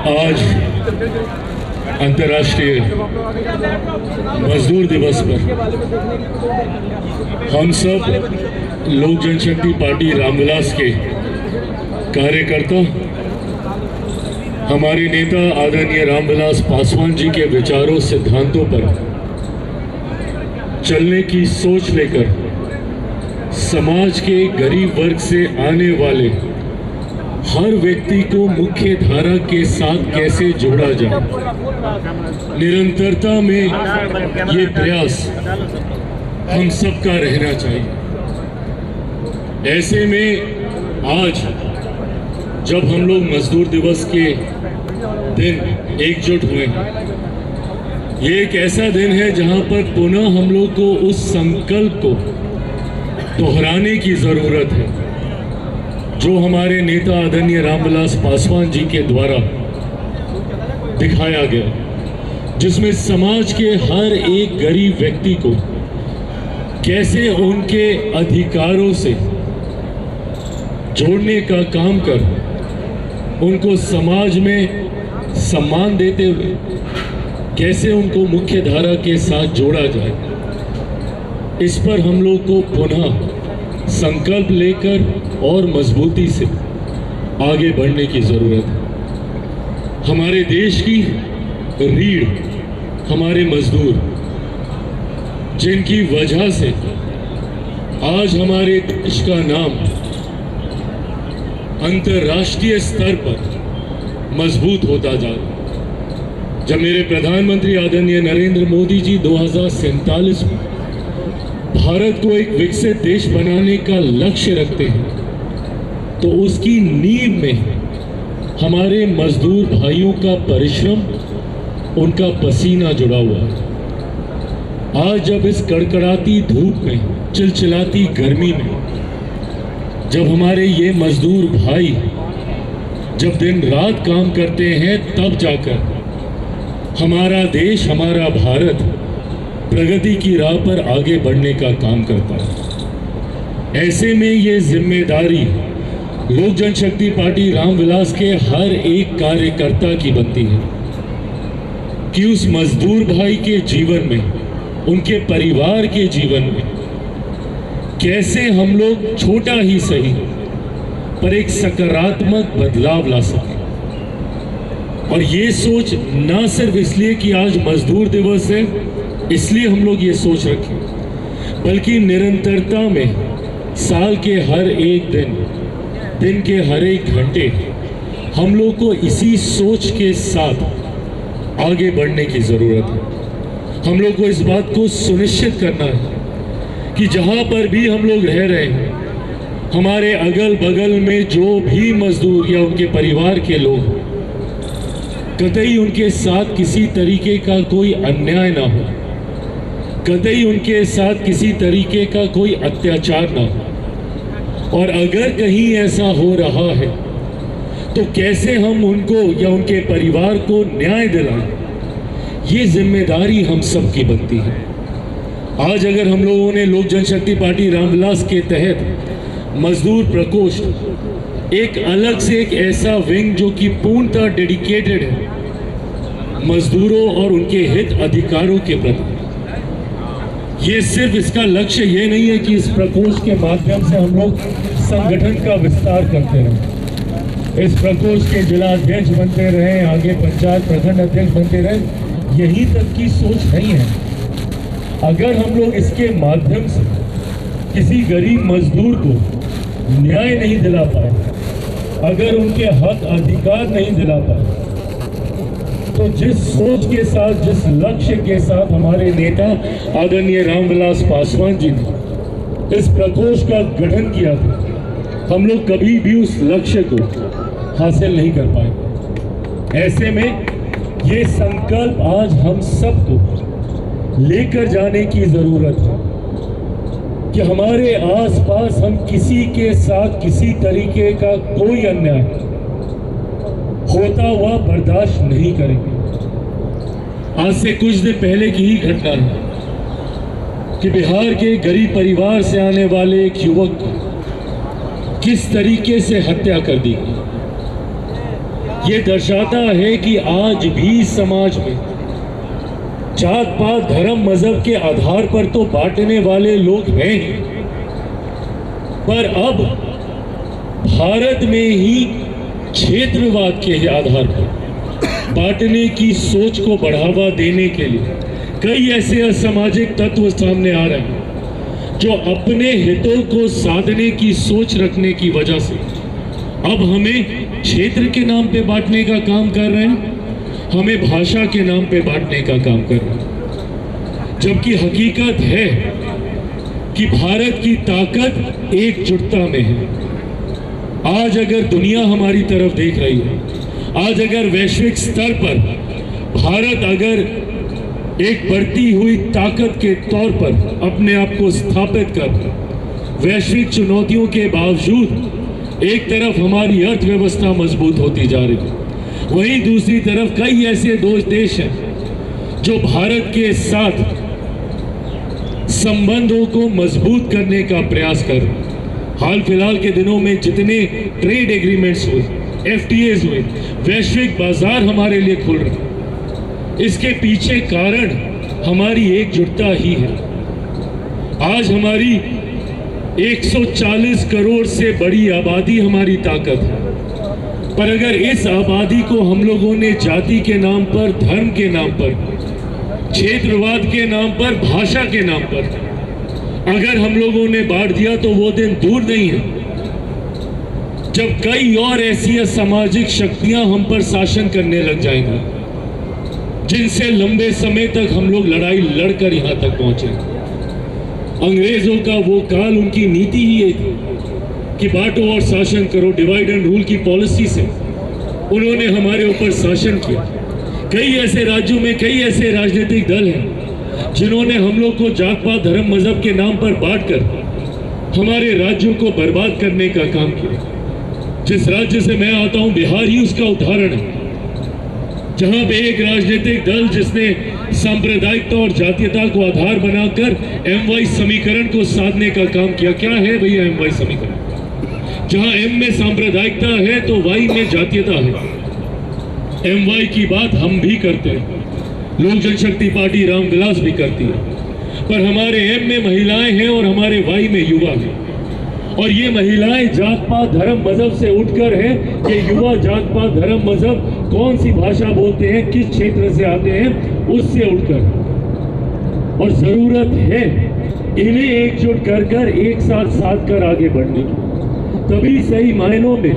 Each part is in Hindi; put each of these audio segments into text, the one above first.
आज अंतर्राष्ट्रीय मजदूर दिवस पर हम सब लोक जनशक्ति पार्टी रामविलास के कार्यकर्ता हमारे नेता आदरणीय रामविलास पासवान जी के विचारों सिद्धांतों पर चलने की सोच लेकर समाज के गरीब वर्ग से आने वाले हर व्यक्ति को मुख्य धारा के साथ कैसे जोड़ा जाए, निरंतरता में ये प्रयास हम सबका रहना चाहिए। ऐसे में आज जब हम लोग मजदूर दिवस के दिन एकजुट हुए हैं, ये एक ऐसा दिन है जहां पर पुनः हम लोग को उस संकल्प को दोहराने की जरूरत है जो हमारे नेता आदरणीय रामविलास पासवान जी के द्वारा दिखाया गया, जिसमें समाज के हर एक गरीब व्यक्ति को कैसे उनके अधिकारों से जोड़ने का काम कर उनको समाज में सम्मान देते हुए कैसे उनको मुख्य धारा के साथ जोड़ा जाए, इस पर हम लोग को पुनः संकल्प लेकर और मजबूती से आगे बढ़ने की जरूरत है। हमारे देश की रीढ़ हमारे मजदूर, जिनकी वजह से आज हमारे देश का नाम अंतर्राष्ट्रीय स्तर पर मजबूत होता जा रहा है। जब मेरे प्रधानमंत्री आदरणीय नरेंद्र मोदी जी 2047 में भारत को एक विकसित देश बनाने का लक्ष्य रखते हैं, तो उसकी नींव में हमारे मजदूर भाइयों का परिश्रम, उनका पसीना जुड़ा हुआ है। आज जब इस कड़कड़ाती धूप में, चिलचिलाती गर्मी में, जब हमारे ये मजदूर भाई जब दिन रात काम करते हैं, तब जाकर हमारा देश, हमारा भारत प्रगति की राह पर आगे बढ़ने का काम करता है। ऐसे में ये जिम्मेदारी लोक जनशक्ति पार्टी रामविलास के हर एक कार्यकर्ता की बनती है कि उस मजदूर भाई के जीवन में, उनके परिवार के जीवन में कैसे हम लोग छोटा ही सही पर एक सकारात्मक बदलाव ला सकें। और ये सोच ना सिर्फ इसलिए कि आज मजदूर दिवस है इसलिए हम लोग ये सोच रखें, बल्कि निरंतरता में साल के हर एक दिन के हर एक घंटे हम लोग को इसी सोच के साथ आगे बढ़ने की ज़रूरत है। हम लोग को इस बात को सुनिश्चित करना है कि जहाँ पर भी हम लोग रह रहे हैं, हमारे अगल बगल में जो भी मजदूर या उनके परिवार के लोग, कतई उनके साथ किसी तरीके का कोई अन्याय ना हो, कतई उनके साथ किसी तरीके का कोई अत्याचार ना हो। और अगर कहीं ऐसा हो रहा है तो कैसे हम उनको या उनके परिवार को न्याय दिलाएं, ये जिम्मेदारी हम सब की बनती है। आज अगर हम लोगों ने लोक जनशक्ति पार्टी रामविलास के तहत मजदूर प्रकोष्ठ, एक अलग से एक ऐसा विंग जो कि पूर्णतः डेडिकेटेड है मजदूरों और उनके हित अधिकारों के प्रति। ये सिर्फ इसका लक्ष्य ये नहीं है कि इस प्रकोष्ठ के माध्यम से हम लोग संगठन का विस्तार करते रहें, इस प्रकोष्ठ के जिला अध्यक्ष बनते रहें, आगे पंचायत प्रखंड अध्यक्ष बनते रहें, यही तक की सोच नहीं है। अगर हम लोग इसके माध्यम से किसी गरीब मजदूर को न्याय नहीं दिला पाए, अगर उनके हक अधिकार नहीं दिला पाए, तो जिस सोच के साथ, जिस लक्ष्य के साथ हमारे नेता आदरणीय रामविलास पासवान जी ने इस प्रकोष्ठ का गठन किया था, हम लोग कभी भी उस लक्ष्य को हासिल नहीं कर पाए। ऐसे में ये संकल्प आज हम सबको लेकर जाने की जरूरत है कि हमारे आसपास हम किसी के साथ किसी तरीके का कोई अन्याय होता हुआ बर्दाश्त नहीं करेंगे। आज से कुछ दिन पहले की ही घटना है कि बिहार के गरीब परिवार से आने वाले एक युवक को किस तरीके से हत्या कर दी गई। ये दर्शाता है कि आज भी समाज में जात पात धर्म मजहब के आधार पर तो बांटने वाले लोग हैं ही, पर अब भारत में ही क्षेत्रवाद के आधार पर बांटने की सोच को बढ़ावा देने के लिए कई ऐसे असामाजिक तत्व सामने आ रहे हैं जो अपने हितों को साधने की सोच रखने की वजह से अब हमें क्षेत्र के नाम पे बांटने का काम कर रहे हैं, हमें भाषा के नाम पे बांटने का काम कर रहे हैं। जबकि हकीकत है कि भारत की ताकत एकजुटता में है। आज अगर दुनिया हमारी तरफ देख रही है, आज अगर वैश्विक स्तर पर भारत अगर एक बढ़ती हुई ताकत के तौर पर अपने आप को स्थापित कर वैश्विक चुनौतियों के बावजूद एक तरफ हमारी अर्थव्यवस्था मजबूत होती जा रही है, वहीं दूसरी तरफ कई ऐसे देश हैं जो भारत के साथ संबंधों को मजबूत करने का प्रयास कर रहे हैं। हाल फिलहाल के दिनों में जितने ट्रेड एग्रीमेंट्स हुए, FTAs हुए, वैश्विक बाजार हमारे लिए खुल रहे हैं, इसके पीछे कारण हमारी एकजुटता ही है। आज हमारी 140 करोड़ से बड़ी आबादी हमारी ताकत है, पर अगर इस आबादी को हम लोगों ने जाति के नाम पर, धर्म के नाम पर, क्षेत्रवाद के नाम पर, भाषा के नाम पर अगर हम लोगों ने बांट दिया तो वो दिन दूर नहीं है जब कई और ऐसी असामाजिक शक्तियां हम पर शासन करने लग जाएंगी जिनसे लंबे समय तक हम लोग लड़ाई लड़कर यहां तक पहुंचे। अंग्रेजों का वो काल, उनकी नीति ही ये थी कि बांटो और शासन करो, डिवाइड एंड रूल की पॉलिसी से उन्होंने हमारे ऊपर शासन किया। कई ऐसे राज्यों में कई ऐसे राजनीतिक दल हैं जिन्होंने हम लोग को जात पात धर्म मजहब के नाम पर बांटकर हमारे राज्यों को बर्बाद करने का काम किया। जिस राज्य से मैं आता हूं, बिहार ही उसका उदाहरण है, जहां पे एक राजनीतिक दल जिसने सांप्रदायिकता और जातीयता को आधार बनाकर MY समीकरण को साधने का काम किया। क्या है भैया MY समीकरण? जहां M में सांप्रदायिकता है तो Y में जातीयता है। MY की बात हम भी करते हैं, लोक जनशक्ति पार्टी रामविलास भी करती है, पर हमारे M में महिलाएं हैं और हमारे Y में युवा हैं। और ये महिलाएं जात पात धर्म मजहब से उठकर है, ये युवा जात पात धर्म मजहब कौन सी भाषा बोलते हैं, किस क्षेत्र से आते हैं, उससे उठकर। और जरूरत है इन्हें एकजुट कर एक साथ साथ कर आगे बढ़ने की, तभी सही मायनों में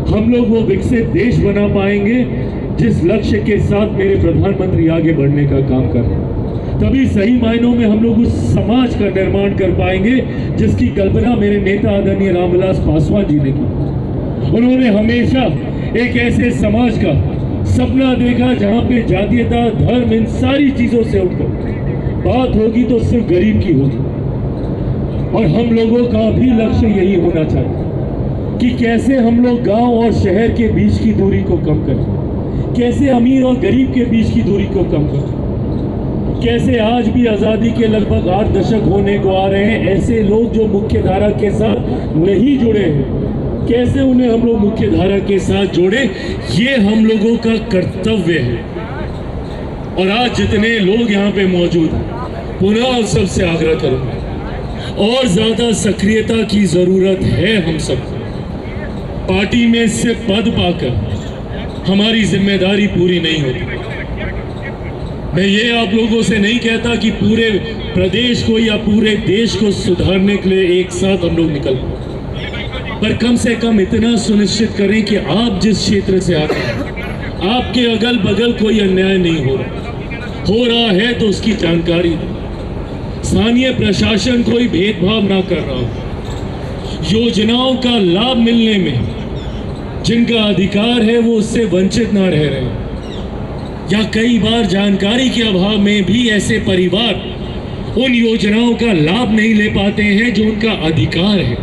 हम लोग वो विकसित देश बना पाएंगे जिस लक्ष्य के साथ मेरे प्रधानमंत्री आगे बढ़ने का काम कर रहे हैं। तभी सही मायनों में हम लोग उस समाज का निर्माण कर पाएंगे जिसकी कल्पना मेरे नेता आदरणीय रामविलास पासवान जी ने की। उन्होंने हमेशा एक ऐसे समाज का सपना देखा जहां पे जातीयता, धर्म, इन सारी चीजों से उठकर बात होगी तो सिर्फ गरीब की होगी। और हम लोगों का भी लक्ष्य यही होना चाहिए कि कैसे हम लोग गांव और शहर के बीच की दूरी को कम करें, कैसे अमीर और गरीब के बीच की दूरी को कम करें, कैसे आज भी आज़ादी के लगभग 8 दशक होने को आ रहे हैं, ऐसे लोग जो मुख्य धारा के साथ नहीं जुड़े हैं, कैसे उन्हें हम लोग मुख्य धारा के साथ जोड़े, ये हम लोगों का कर्तव्य है। और आज जितने लोग यहाँ पे मौजूद हैं, पुनः सबसे आग्रह करूंगा और ज्यादा सक्रियता की जरूरत है। हम सबको पार्टी में से पद पाकर हमारी जिम्मेदारी पूरी नहीं होती। मैं ये आप लोगों से नहीं कहता कि पूरे प्रदेश को या पूरे देश को सुधारने के लिए एक साथ हम लोग निकल, पर कम से कम इतना सुनिश्चित करें कि आप जिस क्षेत्र से आते हैं आपके अगल बगल कोई अन्याय नहीं हो रहा है तो उसकी जानकारी दें। स्थानीय प्रशासन कोई भेदभाव ना कर रहा हो, योजनाओं का लाभ मिलने में जिनका अधिकार है वो उससे वंचित ना रह रहे हैं, या कई बार जानकारी के अभाव में भी ऐसे परिवार उन योजनाओं का लाभ नहीं ले पाते हैं जो उनका अधिकार है।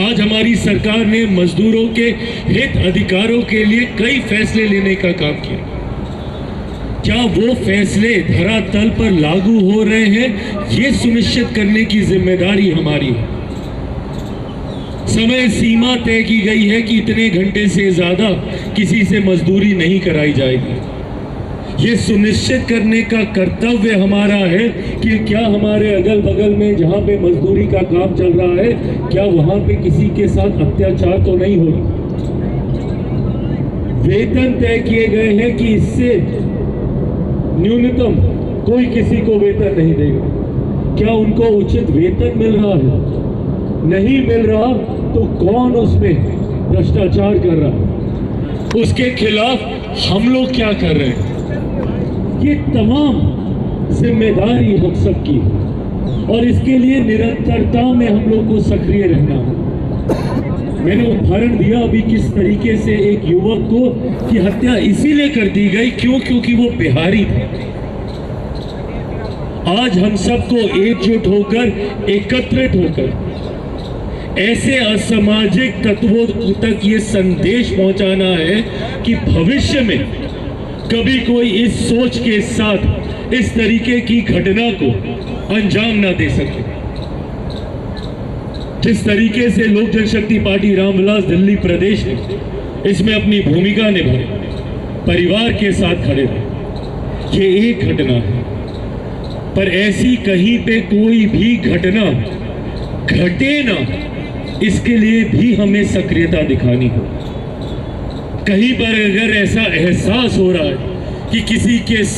आज हमारी सरकार ने मजदूरों के हित अधिकारों के लिए कई फैसले लेने का काम किया। क्या वो फैसले धरातल पर लागू हो रहे हैं, ये सुनिश्चित करने की जिम्मेदारी हमारी है। समय सीमा तय की गई है कि इतने घंटे से ज्यादा किसी से मजदूरी नहीं कराई जाएगी। ये सुनिश्चित करने का कर्तव्य हमारा है कि क्या हमारे अगल बगल में जहां पे मजदूरी का काम चल रहा है, क्या वहां पे किसी के साथ अत्याचार तो नहीं हो रहा। वेतन तय किए गए हैं कि इससे न्यूनतम कोई किसी को वेतन नहीं देगा। क्या उनको उचित वेतन मिल रहा है? नहीं मिल रहा तो कौन उसमें भ्रष्टाचार कर रहा है, उसके खिलाफ हम लोग क्या कर रहे हैं? ये तमाम जिम्मेदारी हम सब की और इसके लिए निरंतरता में हम लोग को सक्रिय रहना है। मैंने उदाहरण दिया अभी किस तरीके से एक युवक को की हत्या इसीलिए कर दी गई क्योंकि वो बिहारी थे। आज हम सबको एकजुट होकर, एकत्रित होकर ऐसे असामाजिक तत्वों तक ये संदेश पहुंचाना है कि भविष्य में कभी कोई इस सोच के साथ इस तरीके की घटना को अंजाम ना दे सके। जिस तरीके से लोक जनशक्ति पार्टी रामविलास दिल्ली प्रदेश ने इसमें अपनी भूमिका निभाई, परिवार के साथ खड़े रहे, ये एक घटना है, पर ऐसी कहीं पे कोई भी घटना घटे ना, इसके लिए भी हमें सक्रियता दिखानी हो। कहीं पर अगर ऐसा एहसास हो रहा है कि किसी के साथ